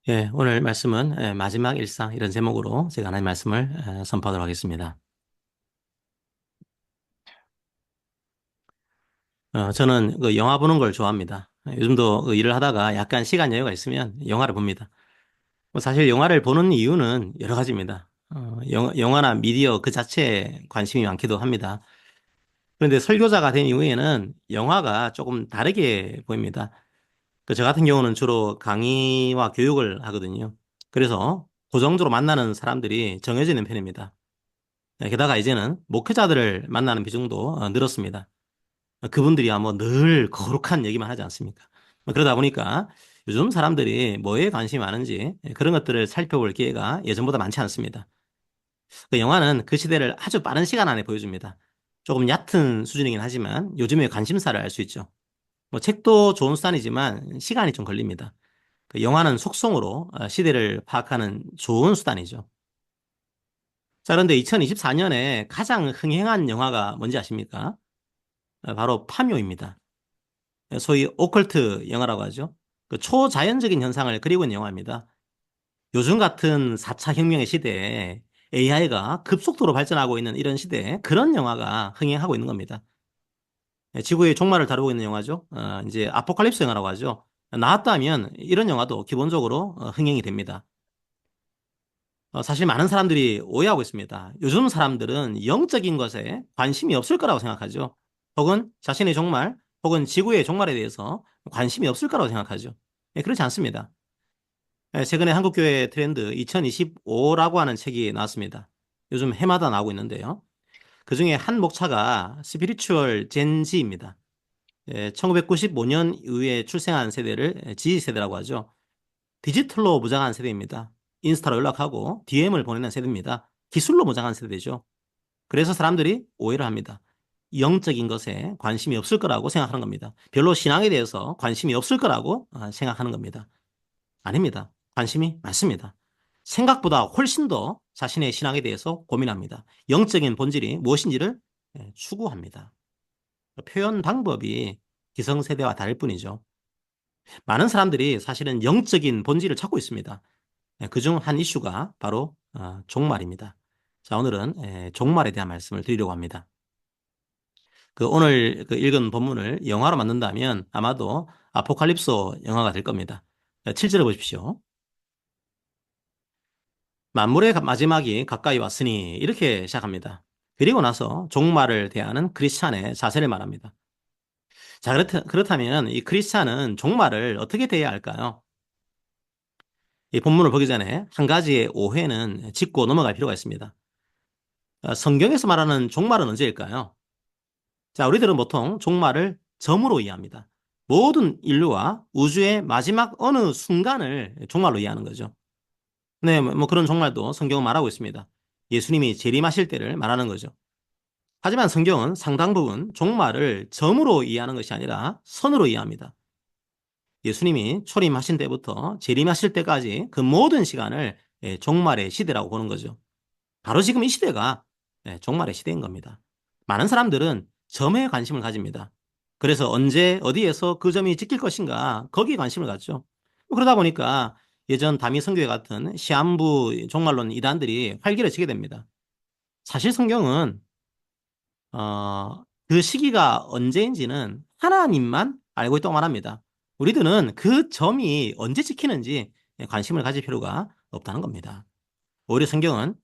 오늘 말씀은 마지막 일상 이런 제목으로 제가 하나님 말씀을 선포하도록 하겠습니다. 저는 그 영화 보는 걸 좋아합니다. 요즘도 그 일을 하다가 약간 시간 여유가 있으면 영화를 봅니다. 뭐 사실 영화를 보는 이유는 여러 가지입니다. 영화나 미디어 그 자체에 관심이 많기도 합니다. 그런데 설교자가 된 이후에는 영화가 조금 다르게 보입니다. 저 같은 경우는 주로 강의와 교육을 하거든요. 그래서 고정적으로 만나는 사람들이 정해져 있는 편입니다. 게다가 이제는 목회자들을 만나는 비중도 늘었습니다. 그분들이야 뭐 늘 거룩한 얘기만 하지 않습니까? 그러다 보니까 요즘 사람들이 뭐에 관심이 많은지 그런 것들을 살펴볼 기회가 예전보다 많지 않습니다. 그 영화는 그 시대를 아주 빠른 시간 안에 보여줍니다. 조금 얕은 수준이긴 하지만 요즘의 관심사를 알 수 있죠. 뭐 책도 좋은 수단이지만 시간이 좀 걸립니다. 그 영화는 속성으로 시대를 파악하는 좋은 수단이죠. 자, 그런데 2024년에 가장 흥행한 영화가 뭔지 아십니까? 바로 파묘입니다. 소위 오컬트 영화라고 하죠. 그 초자연적인 현상을 그리고 있는 영화입니다. 요즘 같은 4차 혁명의 시대에 AI가 급속도로 발전하고 있는 이런 시대에 그런 영화가 흥행하고 있는 겁니다. 지구의 종말을 다루고 있는 영화죠. 이제 아포칼립스 영화라고 하죠. 나왔다면 이런 영화도 기본적으로 흥행이 됩니다. 사실 많은 사람들이 오해하고 있습니다. 요즘 사람들은 영적인 것에 관심이 없을 거라고 생각하죠. 혹은 자신의 종말, 혹은 지구의 종말에 대해서 관심이 없을 거라고 생각하죠. 그렇지 않습니다. 최근에 한국교회 트렌드 2025라고 하는 책이 나왔습니다. 요즘 해마다 나오고 있는데요. 그 중에 한 목차가 스피리추얼 젠지입니다. 1995년 이후에 출생한 세대를 G세대라고 하죠. 디지털로 무장한 세대입니다. 인스타로 연락하고 DM을 보내는 세대입니다. 기술로 무장한 세대죠. 그래서 사람들이 오해를 합니다. 영적인 것에 관심이 없을 거라고 생각하는 겁니다. 별로 신앙에 대해서 관심이 없을 거라고 생각하는 겁니다. 아닙니다. 관심이 많습니다. 생각보다 훨씬 더 자신의 신앙에 대해서 고민합니다. 영적인 본질이 무엇인지를 추구합니다. 표현 방법이 기성세대와 다를 뿐이죠. 많은 사람들이 사실은 영적인 본질을 찾고 있습니다. 그중 한 이슈가 바로 종말입니다. 자, 오늘은 종말에 대한 말씀을 드리려고 합니다. 그 오늘 그 읽은 본문을 영화로 만든다면 아마도 아포칼립소 영화가 될 겁니다. 7절을 보십시오. 만물의 마지막이 가까이 왔으니 이렇게 시작합니다. 그리고 나서 종말을 대하는 크리스찬의 자세를 말합니다. 자, 그렇다면 이 크리스찬은 종말을 어떻게 대해야 할까요? 이 본문을 보기 전에 한 가지의 오해는 짚고 넘어갈 필요가 있습니다. 성경에서 말하는 종말은 언제일까요? 자, 우리들은 보통 종말을 점으로 이해합니다. 모든 인류와 우주의 마지막 어느 순간을 종말로 이해하는 거죠. 네, 뭐 그런 종말도 성경은 말하고 있습니다. 예수님이 재림하실 때를 말하는 거죠. 하지만 성경은 상당 부분 종말을 점으로 이해하는 것이 아니라 선으로 이해합니다. 예수님이 초림하신 때부터 재림하실 때까지 그 모든 시간을 종말의 시대라고 보는 거죠. 바로 지금 이 시대가 종말의 시대인 겁니다. 많은 사람들은 점에 관심을 가집니다. 그래서 언제 어디에서 그 점이 찍힐 것인가 거기에 관심을 갖죠. 그러다 보니까 예전 다미성교회 같은 시한부 종말론 이단들이 활기를 치게 됩니다. 사실 성경은 그 시기가 언제인지는 하나님만 알고 있다고 말합니다. 우리들은 그 점이 언제 찍히는지 관심을 가질 필요가 없다는 겁니다. 오히려 성경은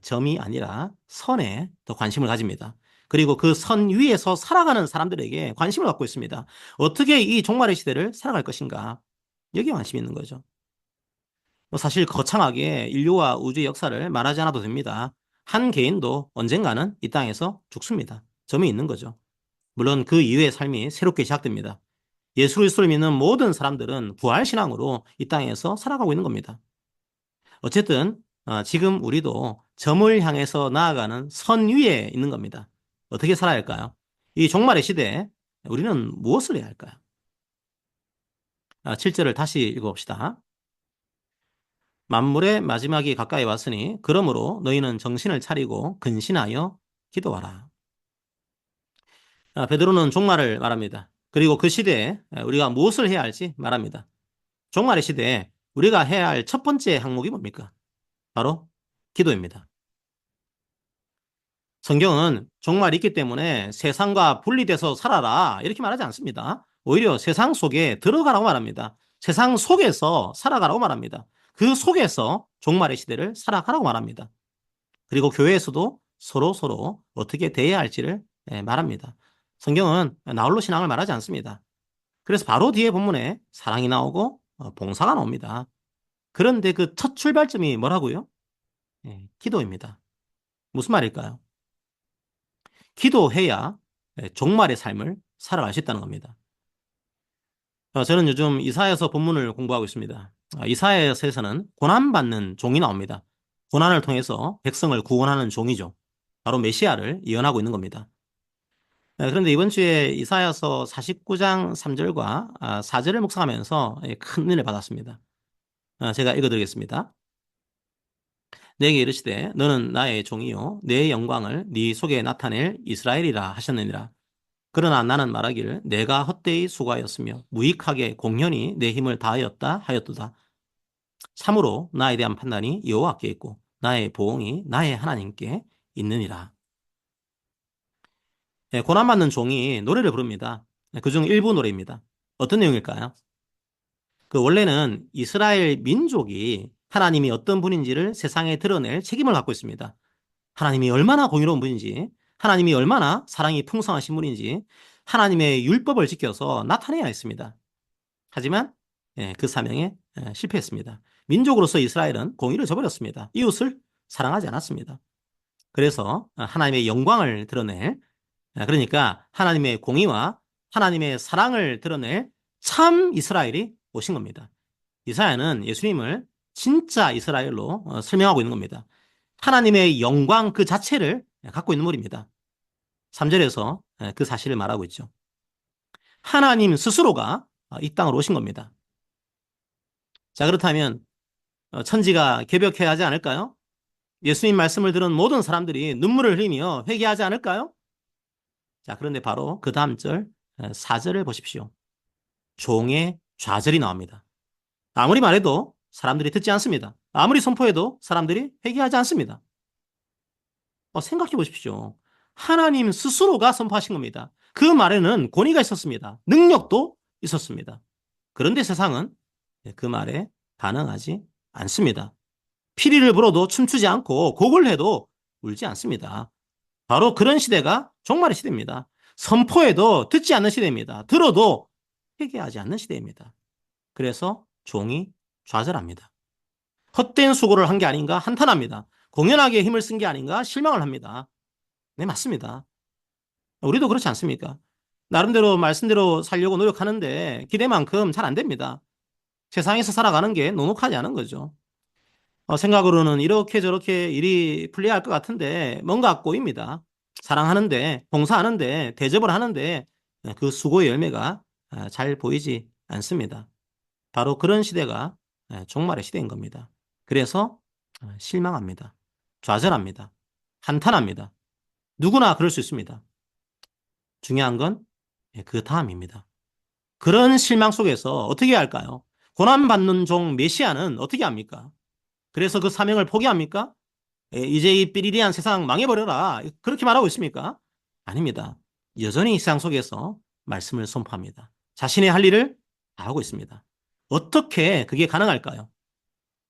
점이 아니라 선에 더 관심을 가집니다. 그리고 그 선 위에서 살아가는 사람들에게 관심을 갖고 있습니다. 어떻게 이 종말의 시대를 살아갈 것인가? 여기에 관심이 있는 거죠. 뭐 사실 거창하게 인류와 우주의 역사를 말하지 않아도 됩니다. 한 개인도 언젠가는 이 땅에서 죽습니다. 점이 있는 거죠. 물론 그 이후의 삶이 새롭게 시작됩니다. 예수 그리스도를 믿는 모든 사람들은 부활 신앙으로 이 땅에서 살아가고 있는 겁니다. 어쨌든 지금 우리도 점을 향해서 나아가는 선 위에 있는 겁니다. 어떻게 살아야 할까요? 이 종말의 시대에 우리는 무엇을 해야 할까요? 7절을 다시 읽어봅시다. 만물의 마지막이 가까이 왔으니 그러므로 너희는 정신을 차리고 근신하여 기도하라. 베드로는 종말을 말합니다. 그리고 그 시대에 우리가 무엇을 해야 할지 말합니다. 종말의 시대에 우리가 해야 할 첫 번째 항목이 뭡니까? 바로 기도입니다. 성경은 종말이 있기 때문에 세상과 분리돼서 살아라 이렇게 말하지 않습니다. 오히려 세상 속에 들어가라고 말합니다. 세상 속에서 살아가라고 말합니다. 그 속에서 종말의 시대를 살아가라고 말합니다. 그리고 교회에서도 서로 어떻게 대해야 할지를 말합니다. 성경은 나홀로 신앙을 말하지 않습니다. 그래서 바로 뒤에 본문에 사랑이 나오고 봉사가 나옵니다. 그런데 그 첫 출발점이 뭐라고요? 기도입니다. 무슨 말일까요? 기도해야 종말의 삶을 살아갈 수 있다는 겁니다. 저는 요즘 이사야서 본문을 공부하고 있습니다. 이사야서에서는 고난받는 종이 나옵니다. 고난을 통해서 백성을 구원하는 종이죠. 바로 메시아를 예언하고 있는 겁니다. 그런데 이번 주에 이사야서 49장 3절과 4절을 묵상하면서 큰 은혜를 받았습니다. 제가 읽어드리겠습니다. 내게 이르시되 너는 나의 종이요 내 영광을 네 속에 나타낼 이스라엘이라 하셨느니라. 그러나 나는 말하기를 내가 헛되이 수고하였으며 무익하게 공연히 내 힘을 다하였다 하였도다. 참으로 나에 대한 판단이 여호와께 있고 나의 보응이 나의 하나님께 있느니라. 고난받는 종이 노래를 부릅니다. 그중 일부 노래입니다. 어떤 내용일까요? 원래는 이스라엘 민족이 하나님이 어떤 분인지를 세상에 드러낼 책임을 갖고 있습니다. 하나님이 얼마나 공의로운 분인지, 하나님이 얼마나 사랑이 풍성하신 분인지 하나님의 율법을 지켜서 나타내야 했습니다. 하지만 그 사명에 실패했습니다. 민족으로서 이스라엘은 공의를 저버렸습니다. 이웃을 사랑하지 않았습니다. 그래서 하나님의 영광을 드러낼, 그러니까 하나님의 공의와 하나님의 사랑을 드러낼 참 이스라엘이 오신 겁니다. 이사야는 예수님을 진짜 이스라엘로 설명하고 있는 겁니다. 하나님의 영광 그 자체를 갖고 있는 분입니다. 3절에서 그 사실을 말하고 있죠. 하나님 스스로가 이 땅으로 오신 겁니다. 자, 그렇다면 천지가 개벽해야 하지 않을까요? 예수님 말씀을 들은 모든 사람들이 눈물을 흘리며 회개하지 않을까요? 자, 그런데 바로 그 다음 절 4절을 보십시오. 종의 좌절이 나옵니다. 아무리 말해도 사람들이 듣지 않습니다. 아무리 선포해도 사람들이 회개하지 않습니다. 생각해 보십시오. 하나님 스스로가 선포하신 겁니다. 그 말에는 권위가 있었습니다. 능력도 있었습니다. 그런데 세상은 그 말에 반응하지 않습니다. 피리를 불어도 춤추지 않고 곡을 해도 울지 않습니다. 바로 그런 시대가 종말의 시대입니다. 선포해도 듣지 않는 시대입니다. 들어도 회개하지 않는 시대입니다. 그래서 종이 좌절합니다. 헛된 수고를 한 게 아닌가 한탄합니다. 공연하게 힘을 쓴 게 아닌가 실망을 합니다. 네, 맞습니다. 우리도 그렇지 않습니까? 나름대로 말씀대로 살려고 노력하는데 기대만큼 잘 안 됩니다. 세상에서 살아가는 게 녹록하지 않은 거죠. 생각으로는 이렇게 저렇게 일이 풀려야 할 것 같은데 뭔가 꼬입니다. 사랑하는데, 봉사하는데, 대접을 하는데 그 수고의 열매가 잘 보이지 않습니다. 바로 그런 시대가 종말의 시대인 겁니다. 그래서 실망합니다. 좌절합니다. 한탄합니다. 누구나 그럴 수 있습니다. 중요한 건 그 다음입니다. 그런 실망 속에서 어떻게 해야 할까요? 고난받는 종 메시아는 어떻게 합니까? 그래서 그 사명을 포기합니까? 이제 이 삐리리한 세상 망해버려라. 그렇게 말하고 있습니까? 아닙니다. 여전히 이 세상 속에서 말씀을 선포합니다. 자신의 할 일을 다 하고 있습니다. 어떻게 그게 가능할까요?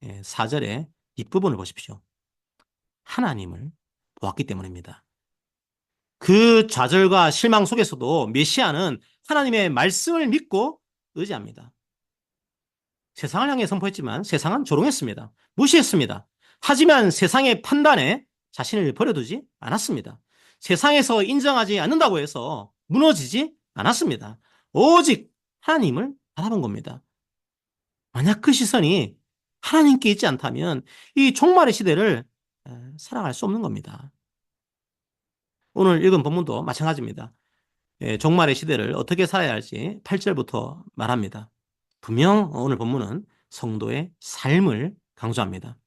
4절의 뒷부분을 보십시오. 하나님을 보았기 때문입니다. 그 좌절과 실망 속에서도 메시아는 하나님의 말씀을 믿고 의지합니다. 세상을 향해 선포했지만 세상은 조롱했습니다. 무시했습니다. 하지만 세상의 판단에 자신을 버려두지 않았습니다. 세상에서 인정하지 않는다고 해서 무너지지 않았습니다. 오직 하나님을 바라본 겁니다. 만약 그 시선이 하나님께 있지 않다면 이 종말의 시대를 살아갈 수 없는 겁니다. 오늘 읽은 본문도 마찬가지입니다. 종말의 시대를 어떻게 살아야 할지 8절부터 말합니다. 분명 오늘 본문은 성도의 삶을 강조합니다.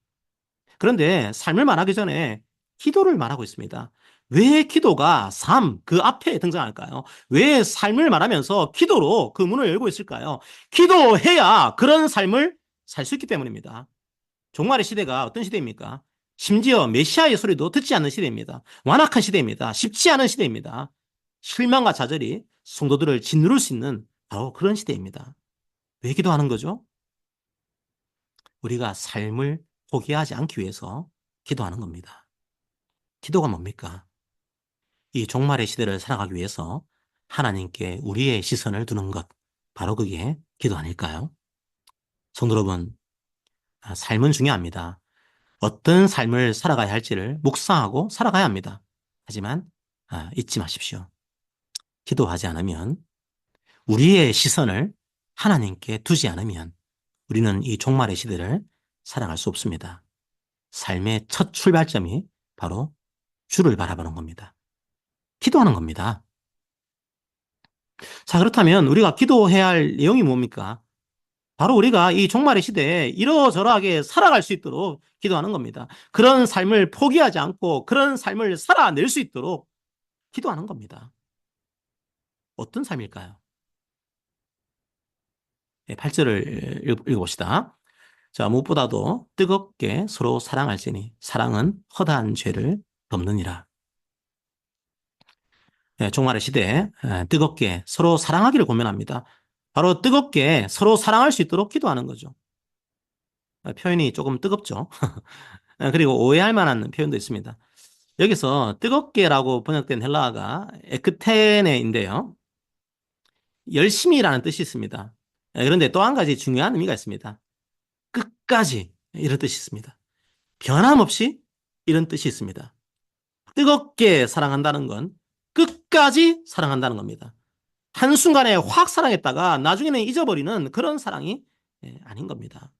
그런데 삶을 말하기 전에 기도를 말하고 있습니다. 왜 기도가 삶, 그 앞에 등장할까요? 왜 삶을 말하면서 기도로 그 문을 열고 있을까요? 기도해야 그런 삶을 살 수 있기 때문입니다. 종말의 시대가 어떤 시대입니까? 심지어 메시아의 소리도 듣지 않는 시대입니다. 완악한 시대입니다. 쉽지 않은 시대입니다. 실망과 좌절이 성도들을 짓누를 수 있는 바로 그런 시대입니다. 왜 기도하는 거죠? 우리가 삶을 포기하지 않기 위해서 기도하는 겁니다. 기도가 뭡니까? 이 종말의 시대를 살아가기 위해서 하나님께 우리의 시선을 두는 것, 바로 그게 기도 아닐까요? 성도 여러분, 삶은 중요합니다. 어떤 삶을 살아가야 할지를 묵상하고 살아가야 합니다. 하지만 잊지 마십시오. 기도하지 않으면, 우리의 시선을 하나님께 두지 않으면 우리는 이 종말의 시대를 살아갈 수 없습니다. 삶의 첫 출발점이 바로 주를 바라보는 겁니다. 기도하는 겁니다. 자, 그렇다면 우리가 기도해야 할 내용이 뭡니까? 바로 우리가 이 종말의 시대에 이러저러하게 살아갈 수 있도록 기도하는 겁니다. 그런 삶을 포기하지 않고 그런 삶을 살아낼 수 있도록 기도하는 겁니다. 어떤 삶일까요? 8절을 읽어봅시다. 자, 무엇보다도 뜨겁게 서로 사랑할지니 사랑은 허다한 죄를 덮느니라. 종말의 시대에 뜨겁게 서로 사랑하기를 권면합니다. 바로 뜨겁게 서로 사랑할 수 있도록 기도하는 거죠. 표현이 조금 뜨겁죠. 그리고 오해할 만한 표현도 있습니다. 여기서 뜨겁게라고 번역된 헬라어가 에크테네인데요. 열심히라는 뜻이 있습니다. 그런데 또 한 가지 중요한 의미가 있습니다. 끝까지 이런 뜻이 있습니다. 변함없이 이런 뜻이 있습니다. 뜨겁게 사랑한다는 건 끝까지 사랑한다는 겁니다. 한순간에 확 사랑했다가 나중에는 잊어버리는 그런 사랑이 아닌 겁니다.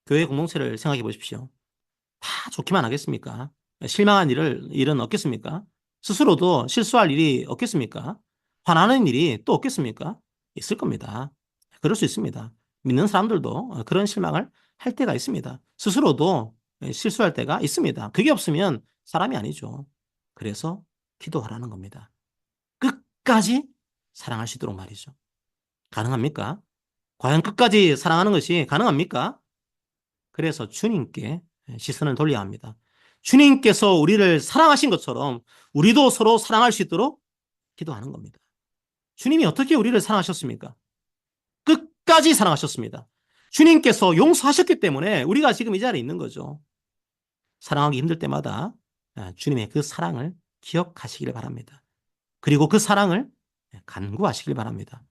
교회 공동체를 생각해 보십시오. 다 좋기만 하겠습니까? 실망한 일은 없겠습니까? 스스로도 실수할 일이 없겠습니까? 화나는 일이 또 없겠습니까? 있을 겁니다. 그럴 수 있습니다. 믿는 사람들도 그런 실망을 할 때가 있습니다. 스스로도 실수할 때가 있습니다. 그게 없으면 사람이 아니죠. 그래서 기도하라는 겁니다. 끝까지 사랑할 수 있도록 말이죠. 가능합니까? 과연 끝까지 사랑하는 것이 가능합니까? 그래서 주님께 시선을 돌려야 합니다. 주님께서 우리를 사랑하신 것처럼 우리도 서로 사랑할 수 있도록 기도하는 겁니다. 주님이 어떻게 우리를 사랑하셨습니까? 끝까지 사랑하셨습니다. 주님께서 용서하셨기 때문에 우리가 지금 이 자리에 있는 거죠. 사랑하기 힘들 때마다 주님의 그 사랑을 기억하시길 바랍니다. 그리고 그 사랑을 간구하시길 바랍니다.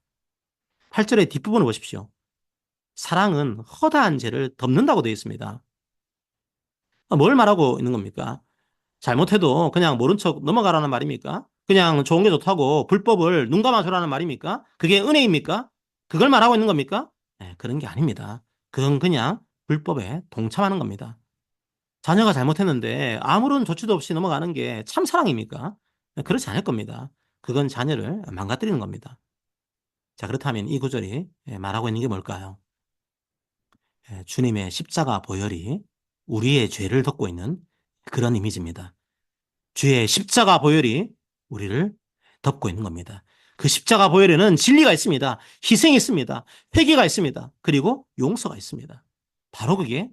8절의 뒷부분을 보십시오. 사랑은 허다한 죄를 덮는다고 되어 있습니다. 뭘 말하고 있는 겁니까? 잘못해도 그냥 모른 척 넘어가라는 말입니까? 그냥 좋은 게 좋다고 불법을 눈 감아주라는 말입니까? 그게 은혜입니까? 그걸 말하고 있는 겁니까? 네, 그런 게 아닙니다. 그건 그냥 불법에 동참하는 겁니다. 자녀가 잘못했는데 아무런 조치도 없이 넘어가는 게 참 사랑입니까? 네, 그렇지 않을 겁니다. 그건 자녀를 망가뜨리는 겁니다. 자, 그렇다면 이 구절이 말하고 있는 게 뭘까요? 주님의 십자가 보혈이 우리의 죄를 덮고 있는 그런 이미지입니다. 주의 십자가 보혈이 우리를 덮고 있는 겁니다. 그 십자가 보혈에는 진리가 있습니다. 희생이 있습니다. 회개가 있습니다. 그리고 용서가 있습니다. 바로 그게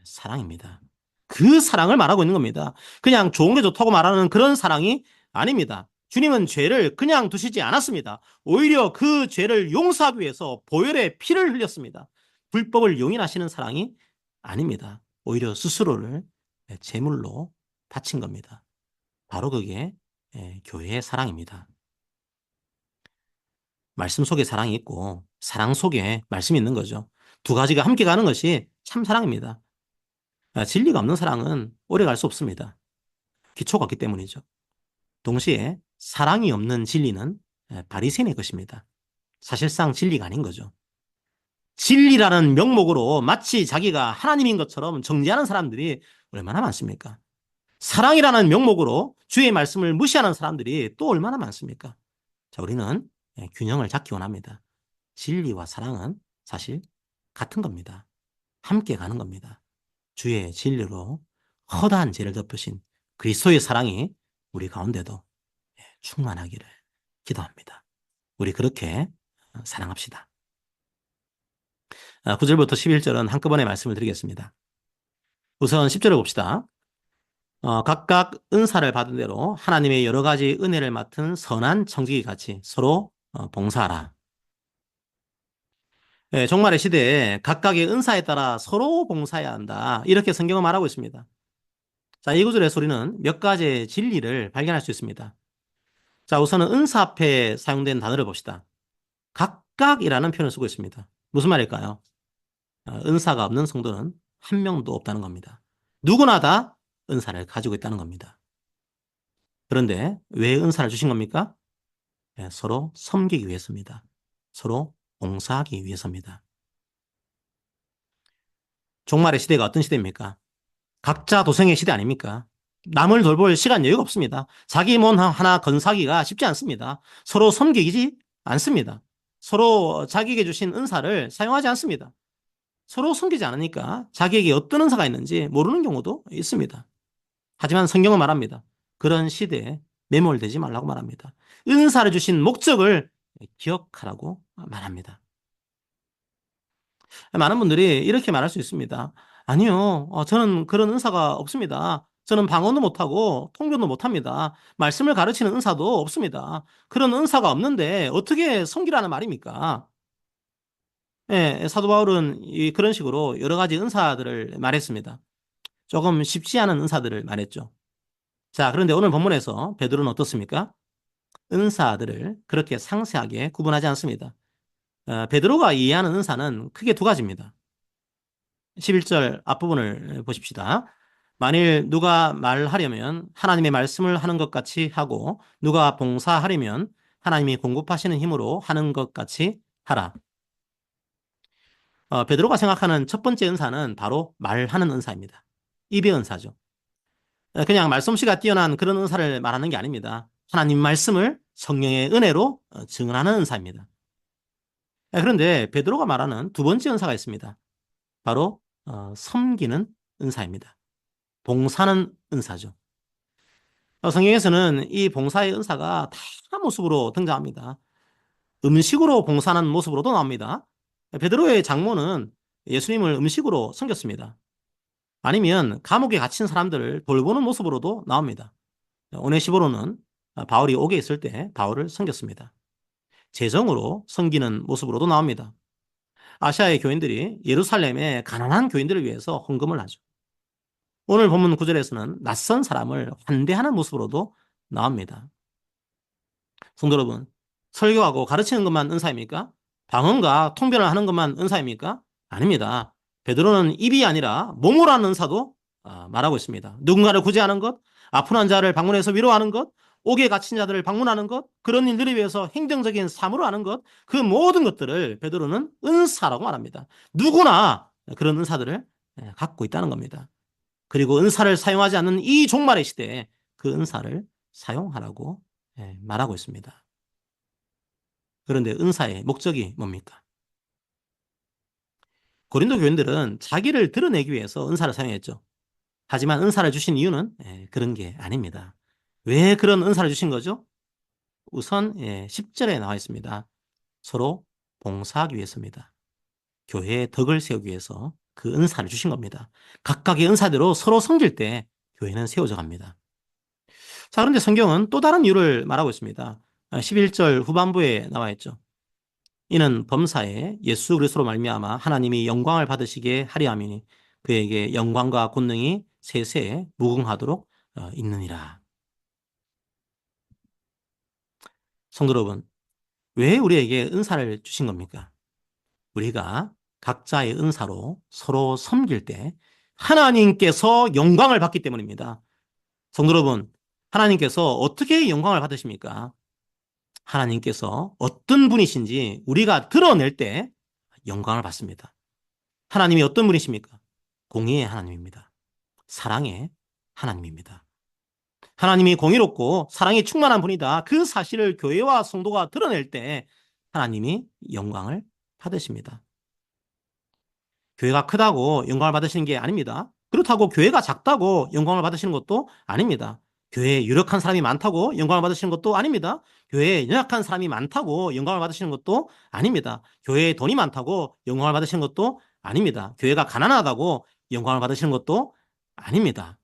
사랑입니다. 그 사랑을 말하고 있는 겁니다. 그냥 좋은 게 좋다고 말하는 그런 사랑이 아닙니다. 주님은 죄를 그냥 두시지 않았습니다. 오히려 그 죄를 용서하기 위해서 보혈의 피를 흘렸습니다. 불법을 용인하시는 사랑이 아닙니다. 오히려 스스로를 제물로 바친 겁니다. 바로 그게 교회의 사랑입니다. 말씀 속에 사랑이 있고 사랑 속에 말씀이 있는 거죠. 두 가지가 함께 가는 것이 참 사랑입니다. 진리가 없는 사랑은 오래 갈 수 없습니다. 기초가 없기 때문이죠. 동시에 사랑이 없는 진리는 바리새인의 것입니다. 사실상 진리가 아닌 거죠. 진리라는 명목으로 마치 자기가 하나님인 것처럼 정죄하는 사람들이 얼마나 많습니까? 사랑이라는 명목으로 주의 말씀을 무시하는 사람들이 또 얼마나 많습니까? 자, 우리는 균형을 잡기 원합니다. 진리와 사랑은 사실 같은 겁니다. 함께 가는 겁니다. 주의 진리로 허다한 죄를 덮으신 그리스도의 사랑이 우리 가운데도 충만하기를 기도합니다. 우리 그렇게 사랑합시다. 9절부터 11절은 한꺼번에 말씀을 드리겠습니다. 우선 10절을 봅시다. 각각 은사를 받은 대로 하나님의 여러 가지 은혜를 맡은 선한 청지기 같이 서로 봉사하라. 예, 종말의 시대에 각각의 은사에 따라 서로 봉사해야 한다. 이렇게 성경은 말하고 있습니다. 자, 이 구절의 소리는 몇 가지의 진리를 발견할 수 있습니다. 자, 우선은 은사 앞에 사용된 단어를 봅시다. 각각이라는 표현을 쓰고 있습니다. 무슨 말일까요? 은사가 없는 성도는 한 명도 없다는 겁니다. 누구나 다 은사를 가지고 있다는 겁니다. 그런데 왜 은사를 주신 겁니까? 예, 서로 섬기기 위해서입니다. 서로 봉사하기 위해서입니다. 종말의 시대가 어떤 시대입니까? 각자 도생의 시대 아닙니까? 남을 돌볼 시간 여유가 없습니다. 자기 몸 하나 건사기가 쉽지 않습니다. 서로 섬기지 않습니다. 서로 자기에게 주신 은사를 사용하지 않습니다. 서로 섬기지 않으니까 자기에게 어떤 은사가 있는지 모르는 경우도 있습니다. 하지만 성경은 말합니다. 그런 시대에 매몰되지 말라고 말합니다. 은사를 주신 목적을 기억하라고 말합니다. 많은 분들이 이렇게 말할 수 있습니다. 아니요, 저는 그런 은사가 없습니다. 저는 방언도 못하고 통변도 못합니다. 말씀을 가르치는 은사도 없습니다. 그런 은사가 없는데 어떻게 섬기라는 말입니까? 예, 사도 바울은 그런 식으로 여러 가지 은사들을 말했습니다. 조금 쉽지 않은 은사들을 말했죠. 자, 그런데 오늘 본문에서 베드로는 어떻습니까? 은사들을 그렇게 상세하게 구분하지 않습니다. 베드로가 이해하는 은사는 크게 두 가지입니다. 11절 앞부분을 보십시다. 만일 누가 말하려면 하나님의 말씀을 하는 것 같이 하고 누가 봉사하려면 하나님이 공급하시는 힘으로 하는 것 같이 하라. 베드로가 생각하는 첫 번째 은사는 바로 말하는 은사입니다. 입의 은사죠. 그냥 말솜씨가 뛰어난 그런 은사를 말하는 게 아닙니다. 하나님 말씀을 성령의 은혜로 증언하는 은사입니다. 그런데 베드로가 말하는 두 번째 은사가 있습니다. 바로 섬기는 은사입니다. 봉사는 은사죠. 성경에서는 이 봉사의 은사가 다양한 모습으로 등장합니다. 음식으로 봉사하는 모습으로도 나옵니다. 베드로의 장모는 예수님을 음식으로 섬겼습니다. 아니면 감옥에 갇힌 사람들을 돌보는 모습으로도 나옵니다. 오네시보로는 바울이 옥에 있을 때 바울을 섬겼습니다. 재정으로 섬기는 모습으로도 나옵니다. 아시아의 교인들이 예루살렘의 가난한 교인들을 위해서 헌금을 하죠. 오늘 본문 9절에서는 낯선 사람을 환대하는 모습으로도 나옵니다. 성도 여러분, 설교하고 가르치는 것만 은사입니까? 방언과 통변을 하는 것만 은사입니까? 아닙니다. 베드로는 입이 아니라 몸으로 하는 은사도 말하고 있습니다. 누군가를 구제하는 것, 아픈 환자를 방문해서 위로하는 것, 옥에 갇힌 자들을 방문하는 것, 그런 일들을 위해서 행정적인 사무를 하는 것, 그 모든 것들을 베드로는 은사라고 말합니다. 누구나 그런 은사들을 갖고 있다는 겁니다. 그리고 은사를 사용하지 않는 이 종말의 시대에 그 은사를 사용하라고 말하고 있습니다. 그런데 은사의 목적이 뭡니까? 고린도 교인들은 자기를 드러내기 위해서 은사를 사용했죠. 하지만 은사를 주신 이유는 그런 게 아닙니다. 왜 그런 은사를 주신 거죠? 우선 10절에 나와 있습니다. 서로 봉사하기 위해서입니다. 교회의 덕을 세우기 위해서 그 은사를 주신 겁니다. 각각의 은사대로 서로 섬길 때 교회는 세워져 갑니다. 자, 그런데 성경은 또 다른 이유를 말하고 있습니다. 11절 후반부에 나와 있죠. 이는 범사에 예수 그리스도로 말미암아 하나님이 영광을 받으시게 하려 함이니 그에게 영광과 권능이 세세에 무궁하도록 있느니라. 성도 여러분, 왜 우리에게 은사를 주신 겁니까? 우리가 각자의 은사로 서로 섬길 때 하나님께서 영광을 받기 때문입니다. 성도 여러분, 하나님께서 어떻게 영광을 받으십니까? 하나님께서 어떤 분이신지 우리가 드러낼 때 영광을 받습니다. 하나님이 어떤 분이십니까? 공의의 하나님입니다. 사랑의 하나님입니다. 하나님이 공의롭고 사랑이 충만한 분이다. 그 사실을 교회와 성도가 드러낼 때 하나님이 영광을 받으십니다. 교회가 크다고 영광을 받으시는 게 아닙니다. 그렇다고 교회가 작다고 영광을 받으시는 것도 아닙니다. 교회에 유력한 사람이 많다고 영광을 받으시는 것도 아닙니다. 교회에 연약한 사람이 많다고 영광을 받으시는 것도 아닙니다. 교회에 돈이 많다고 영광을 받으시는 것도 아닙니다. 교회가 가난하다고 영광을 받으시는 것도 아닙니다.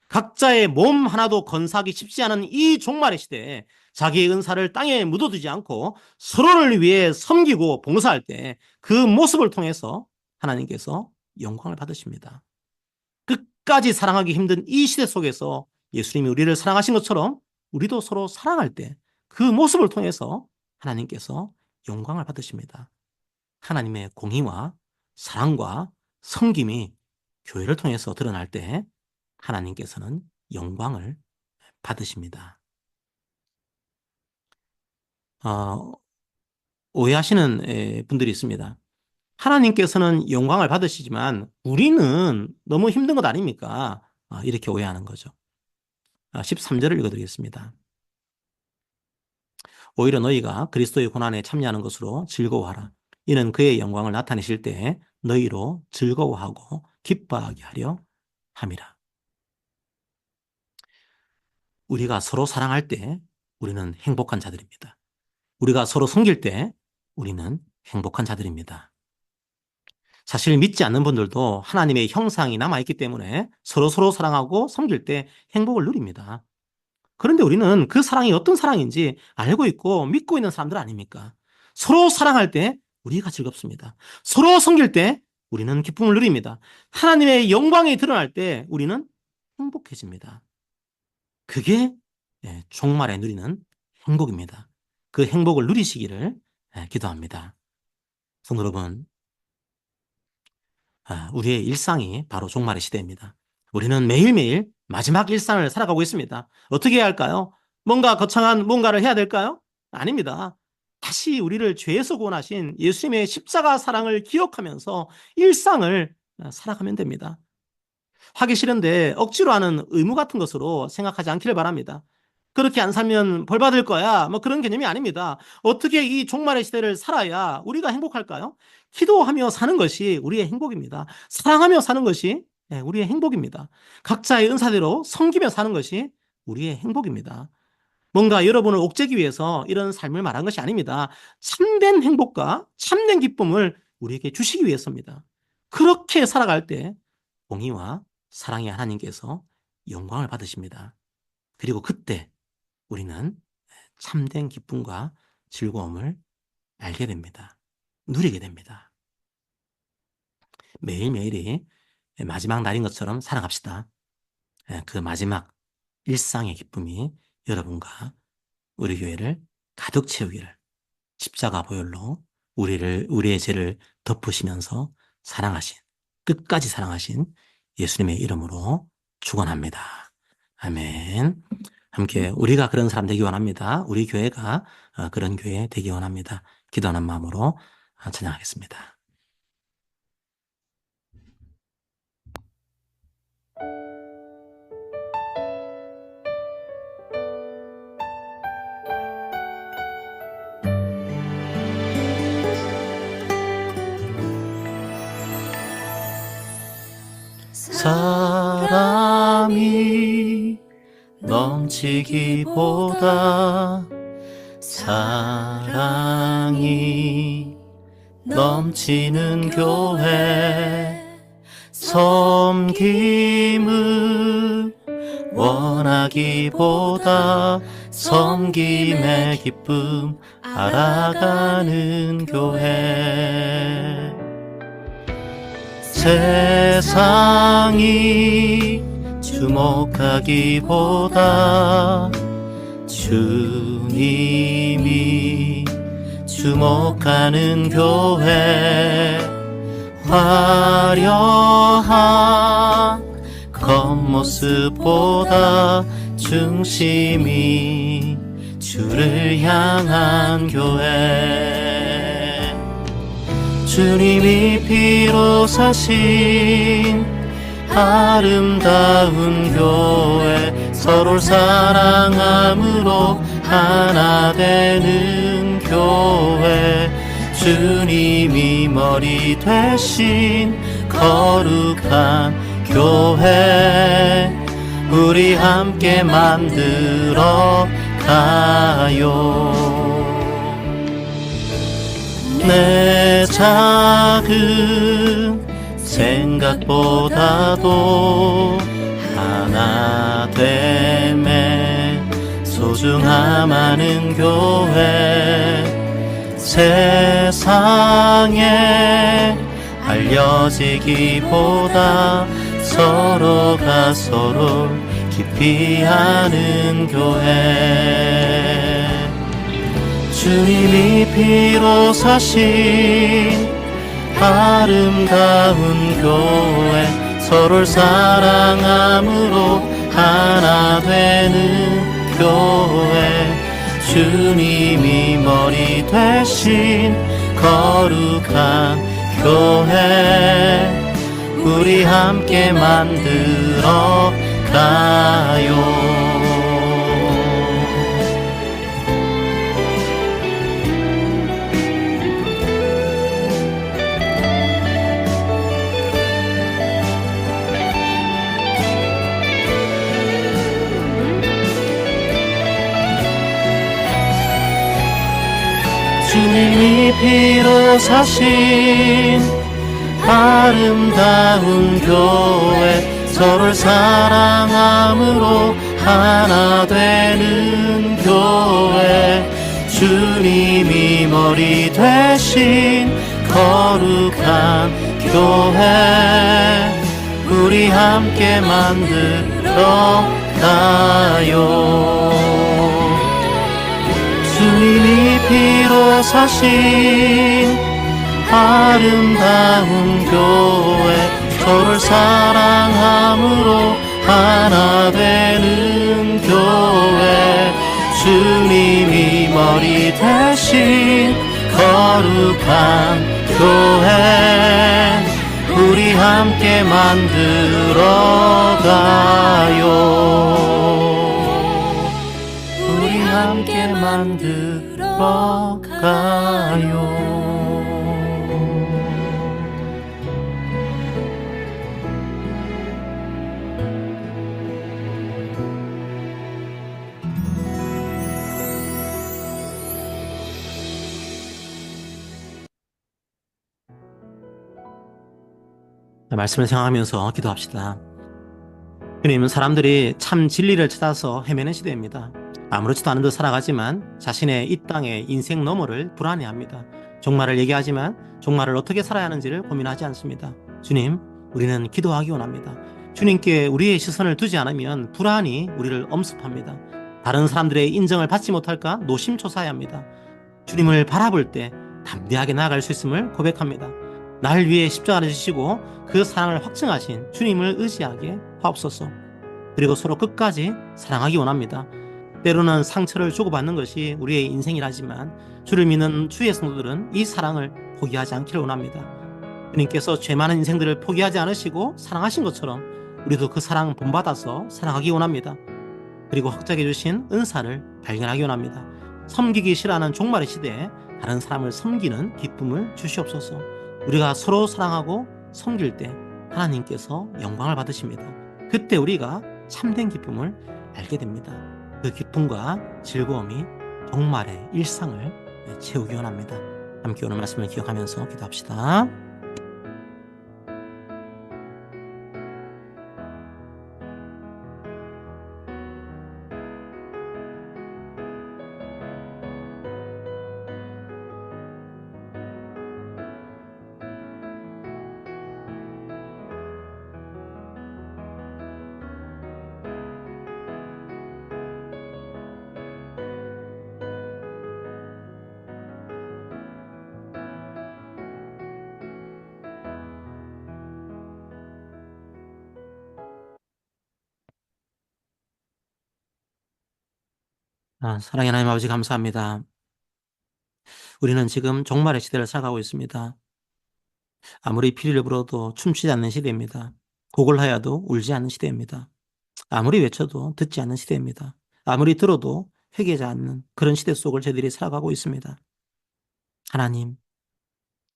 각자의 몸 하나도 건사하기 쉽지 않은 이 종말의 시대에 자기의 은사를 땅에 묻어두지 않고 서로를 위해 섬기고 봉사할 때 그 모습을 통해서 하나님께서 영광을 받으십니다. 끝까지 사랑하기 힘든 이 시대 속에서 예수님이 우리를 사랑하신 것처럼 우리도 서로 사랑할 때 그 모습을 통해서 하나님께서 영광을 받으십니다. 하나님의 공의와 사랑과 섬김이 교회를 통해서 드러날 때 하나님께서는 영광을 받으십니다. 오해하시는 분들이 있습니다. 하나님께서는 영광을 받으시지만 우리는 너무 힘든 것 아닙니까? 이렇게 오해하는 거죠. 13절을 읽어드리겠습니다. 오히려 너희가 그리스도의 고난에 참여하는 것으로 즐거워하라. 이는 그의 영광을 나타내실 때 너희로 즐거워하고 기뻐하게 하려 함이라. 우리가 서로 사랑할 때 우리는 행복한 자들입니다. 우리가 서로 섬길 때 우리는 행복한 자들입니다. 사실 믿지 않는 분들도 하나님의 형상이 남아있기 때문에 서로 사랑하고 섬길 때 행복을 누립니다. 그런데 우리는 그 사랑이 어떤 사랑인지 알고 있고 믿고 있는 사람들 아닙니까? 서로 사랑할 때 우리가 즐겁습니다. 서로 섬길 때 우리는 기쁨을 누립니다. 하나님의 영광이 드러날 때 우리는 행복해집니다. 그게 종말에 누리는 행복입니다. 그 행복을 누리시기를 기도합니다. 성도 여러분, 우리의 일상이 바로 종말의 시대입니다. 우리는 매일매일 마지막 일상을 살아가고 있습니다. 어떻게 해야 할까요? 뭔가 거창한 뭔가를 해야 될까요? 아닙니다. 다시 우리를 죄에서 구원하신 예수님의 십자가 사랑을 기억하면서 일상을 살아가면 됩니다. 하기 싫은데 억지로 하는 의무 같은 것으로 생각하지 않기를 바랍니다. 그렇게 안 살면 벌 받을 거야, 뭐 그런 개념이 아닙니다. 어떻게 이 종말의 시대를 살아야 우리가 행복할까요? 기도하며 사는 것이 우리의 행복입니다. 사랑하며 사는 것이 우리의 행복입니다. 각자의 은사대로 섬기며 사는 것이 우리의 행복입니다. 뭔가 여러분을 옥죄기 위해서 이런 삶을 말한 것이 아닙니다. 참된 행복과 참된 기쁨을 우리에게 주시기 위해서입니다. 그렇게 살아갈 때 공의와 사랑의 하나님께서 영광을 받으십니다. 그리고 그때 우리는 참된 기쁨과 즐거움을 알게 됩니다. 누리게 됩니다. 매일매일이 마지막 날인 것처럼 살아갑시다. 그 마지막 일상의 기쁨이 여러분과 우리 교회를 가득 채우기를 십자가 보혈로 우리의 죄를 덮으시면서 사랑하신, 끝까지 사랑하신 예수님의 이름으로 축원합니다. 아멘. 함께 우리가 그런 사람 되기 원합니다. 우리 교회가 그런 교회 되기 원합니다. 기도하는 마음으로 찬양하겠습니다. 사랑이 넘치기보다 사랑이 넘치는 교회, 섬김을 원하기보다 섬김의 기쁨 알아가는 교회. 세상이 주목하기보다 주님이 주목하는 교회, 화려한 겉모습보다 중심이 주를 향한 교회. 주님이 피로 사신 아름다운 교회, 서로를 사랑함으로 하나 되는 교회, 주님이 머리 되신 거룩한 교회, 우리 함께 만들어 가요. 내 작은 생각보다도 하나 됨에 소중함 아는 교회, 세상에 알려지기보다 서로가 서로를 깊이 아는 교회, 주님이 피로 사신 아름다운 교회, 서로를 사랑함으로 하나 되는 교회, 주님이 머리 되신 거룩한 교회, 우리 함께 만들어 가요. 주님이 피로 사신 아름다운 교회, 서로를 사랑함으로 하나 되는 교회, 주님이 머리 되신 거룩한 교회, 우리 함께 만들어 가요. 주님이 피로 사신 아름다운 교회, 서로를 사랑함으로 하나 되는 교회, 주님이 머리 되신 거룩한 교회, 우리 함께 만들어 가요. 우리 함께 만들어 가요. 말씀을 생각하면서 기도합시다. 주님, 사람들이 참 진리를 찾아서 헤매는 시대입니다. 아무렇지도 않은 듯 살아가지만 자신의 이 땅의 인생 너머를 불안해합니다. 종말을 얘기하지만 종말을 어떻게 살아야 하는지를 고민하지 않습니다. 주님, 우리는 기도하기 원합니다. 주님께 우리의 시선을 두지 않으면 불안이 우리를 엄습합니다. 다른 사람들의 인정을 받지 못할까 노심초사해야 합니다. 주님을 바라볼 때 담대하게 나아갈 수 있음을 고백합니다. 날 위해 십자가를 지시고 그 사랑을 확증하신 주님을 의지하게 하옵소서. 그리고 서로 끝까지 사랑하기 원합니다. 때로는 상처를 주고받는 것이 우리의 인생이라지만 주를 믿는 주의 성도들은 이 사랑을 포기하지 않기를 원합니다. 주님께서 죄 많은 인생들을 포기하지 않으시고 사랑하신 것처럼 우리도 그 사랑 본받아서 사랑하기 원합니다. 그리고 확장해 주신 은사를 발견하기 원합니다. 섬기기 싫어하는 종말의 시대에 다른 사람을 섬기는 기쁨을 주시옵소서. 우리가 서로 사랑하고 섬길 때 하나님께서 영광을 받으십니다. 그때 우리가 참된 기쁨을 알게 됩니다. 그 기쁨과 즐거움이 종말의 일상을 채우기 원합니다. 함께 오늘 말씀을 기억하면서 기도합시다. 사랑의 하나님 아버지, 감사합니다. 우리는 지금 종말의 시대를 살아가고 있습니다. 아무리 피리를 불어도 춤추지 않는 시대입니다. 곡을 하여도 울지 않는 시대입니다. 아무리 외쳐도 듣지 않는 시대입니다. 아무리 들어도 회개하지 않는 그런 시대 속을 저희들이 살아가고 있습니다. 하나님,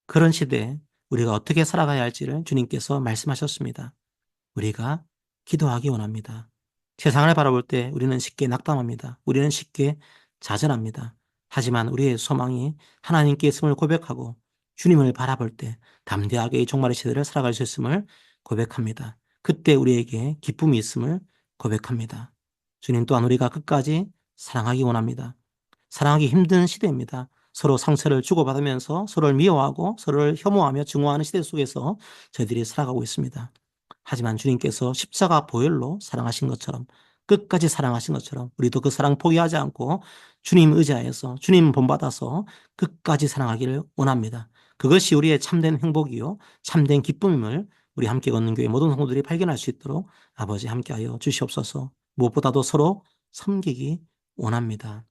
그런 시대에 우리가 어떻게 살아가야 할지를 주님께서 말씀하셨습니다. 우리가 기도하기 원합니다. 세상을 바라볼 때 우리는 쉽게 낙담합니다. 우리는 쉽게 좌절합니다. 하지만 우리의 소망이 하나님께 있음을 고백하고 주님을 바라볼 때 담대하게 이 종말의 시대를 살아갈 수 있음을 고백합니다. 그때 우리에게 기쁨이 있음을 고백합니다. 주님 또한 우리가 끝까지 사랑하기 원합니다. 사랑하기 힘든 시대입니다. 서로 상처를 주고받으면서 서로를 미워하고 서로를 혐오하며 증오하는 시대 속에서 저희들이 살아가고 있습니다. 하지만 주님께서 십자가 보혈로 사랑하신 것처럼 끝까지 사랑하신 것처럼 우리도 그 사랑 포기하지 않고 주님 의지하여서 주님 본받아서 끝까지 사랑하기를 원합니다. 그것이 우리의 참된 행복이요 참된 기쁨임을 우리 함께 걷는 교회 모든 성도들이 발견할 수 있도록 아버지 함께하여 주시옵소서. 무엇보다도 서로 섬기기 원합니다.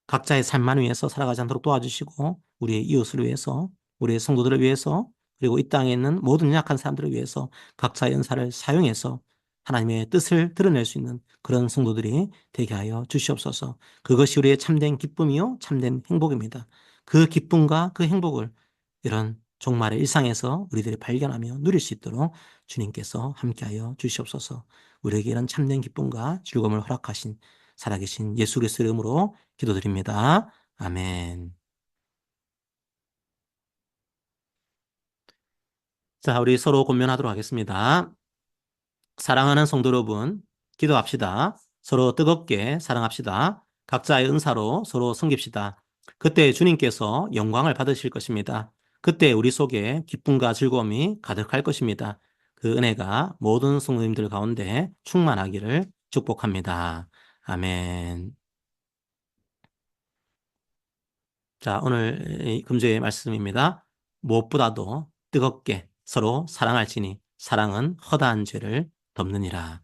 각자의 삶만 위해서 살아가지 않도록 도와주시고 우리의 이웃을 위해서 우리의 성도들을 위해서 그리고 이 땅에 있는 모든 연약한 사람들을 위해서 각자의 은사를 사용해서 하나님의 뜻을 드러낼 수 있는 그런 성도들이 되게 하여 주시옵소서. 그것이 우리의 참된 기쁨이요 참된 행복입니다. 그 기쁨과 그 행복을 이런 종말의 일상에서 우리들이 발견하며 누릴 수 있도록 주님께서 함께하여 주시옵소서. 우리에게 이런 참된 기쁨과 즐거움을 허락하신 살아계신 예수 그리스도의 이름으로 기도드립니다. 아멘. 자, 우리 서로 권면하도록 하겠습니다. 사랑하는 성도 여러분, 기도합시다. 서로 뜨겁게 사랑합시다. 각자의 은사로 서로 섬깁시다. 그때 주님께서 영광을 받으실 것입니다. 그때 우리 속에 기쁨과 즐거움이 가득할 것입니다. 그 은혜가 모든 성도님들 가운데 충만하기를 축복합니다. 아멘. 자, 오늘 금주의 말씀입니다. 무엇보다도 뜨겁게 서로 사랑할지니 사랑은 허다한 죄를 덮느니라.